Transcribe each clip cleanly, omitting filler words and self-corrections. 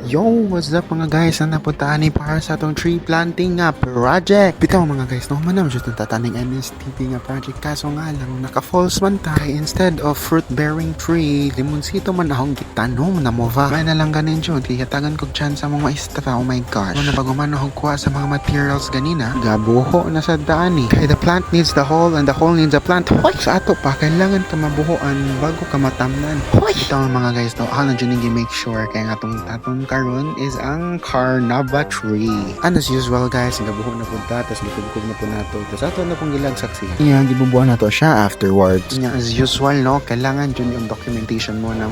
Yo, what's up mga guys na napuntaan ni para sa atong tree planting nga project. Bitaw mga guys, no manam jud ang tataning MSTP nga project kaso nga lang naka-false man tayo instead of fruit-bearing tree. Limonsito man akong gitanom na mova. May na lang ganin jud kaya tagan kog chance sa mga maestra. Oh my gosh. Ano bago man akong kuha sa mga materials ganina, gabuho na sa daan ni. Kaya the plant needs the hole and the hole needs a plant. Hoy, sa ato pa kailangan ka mabuhoan bago ka matamnan. Hoy, bitaw mga guys, no ako na jud make sure kaya nga atong karon is ang Carnava tree. And as usual guys, nabuhok na po ta, tapos gikubkub na po nato. Tapos ato na pong gilagsak siya. Yeah, gibubuan na to siya afterwards. Yeah, as usual no, kailangan dyan yung documentation mo ng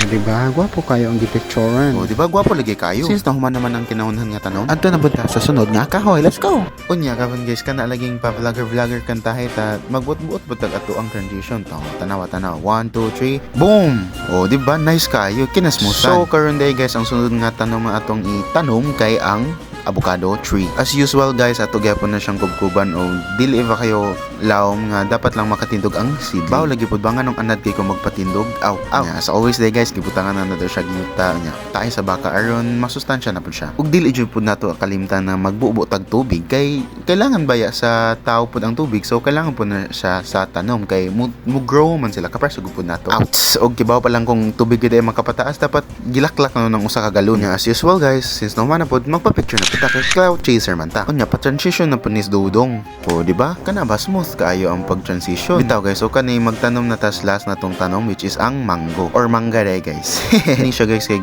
diba? Gwapo kayo ang gipicturean. Diba? Gwapo lagi kayo. Since nahuman naman ang kinahunhan nga tanong, adto na bunta sa sunod nga kahoy. Let's go! Unya, kapan guys, ka na laging pa-vlogger kan tayo ta magbuot-buot butag ato ang transition. Tanawa. 1, 2, 3, boom! Diba? Nice kayo. Kinasmusan. So, karon day guys, ang sunod nga tanong nga atong itanom kay ang avocado tree. As usual guys, ato gyapon na siyang kubkuban o dili ba kayo lawom nga dapat lang makatindog ang seedling. Baw lagi pud ba nga nung anad kay ko magpatindog. Aw. As always day guys, gibutangan na nato siya ginuta nya. Tayo sa baka aron masustansya na pud siya. Ug dili jud pud nato kalimtan na magbubo tag tubig kay kailangan baya sa tao pud ang tubig. So kailangan pud na siya sa tanom kay mo grow man sila kapar sugod pud nato. Outs. Og kibaw pa lang kung tubig gid ay makapataas dapat gilaklak na ng usa ka galon. As usual guys, since no man na pud magpa-picture na kita kay cloud chaser man ta. Unya pa transition na punis dudong. Di ba? Kana ba smooth kaayo ang pag-transition. Bitaw guys, so kanay magtanom na tas last na tong tanom which is ang mango or manggaray guys. Ini siya guys kay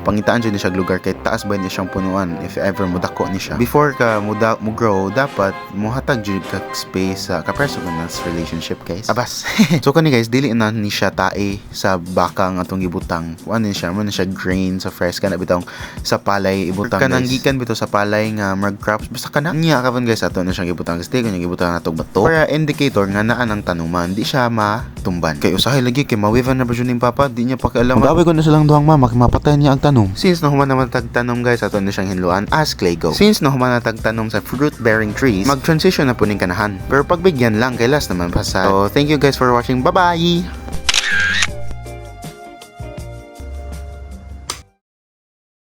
pangitaan dyan siya lugar kay taas ba niya siyang punuan if ever mudako ni siya. Before ka mo grow, dapat muhatag dyan ka space sa kapreso ka na relationship guys. Abas. So kani guys, dili na ni siya tae sa baka nga atong gibutang. Ano siya, mo na siya grain sa fresh ka na bitong sa palay ibutang guys. Kananggikan bito sa palay nga mag crops basta kana. Nya kapan guys ato na siyang gibutang guys. Kanya gibutang natog bato. Para indicator nga naan ang tanuman, di siya matumban. Kay usahay lagi kay mawivan na ba ni papa, di niya pakialam. Magaway ko na silang duhang mama, mapatay niya ang tanom. Since nahuman naman tagtanom guys, ato na siyang hinluan as clay go. Since nahuman na tagtanom sa fruit-bearing trees, mag-transition na po ning kanahan. Pero pagbigyan lang, kay last naman pa sa. So, thank you guys for watching. Bye-bye!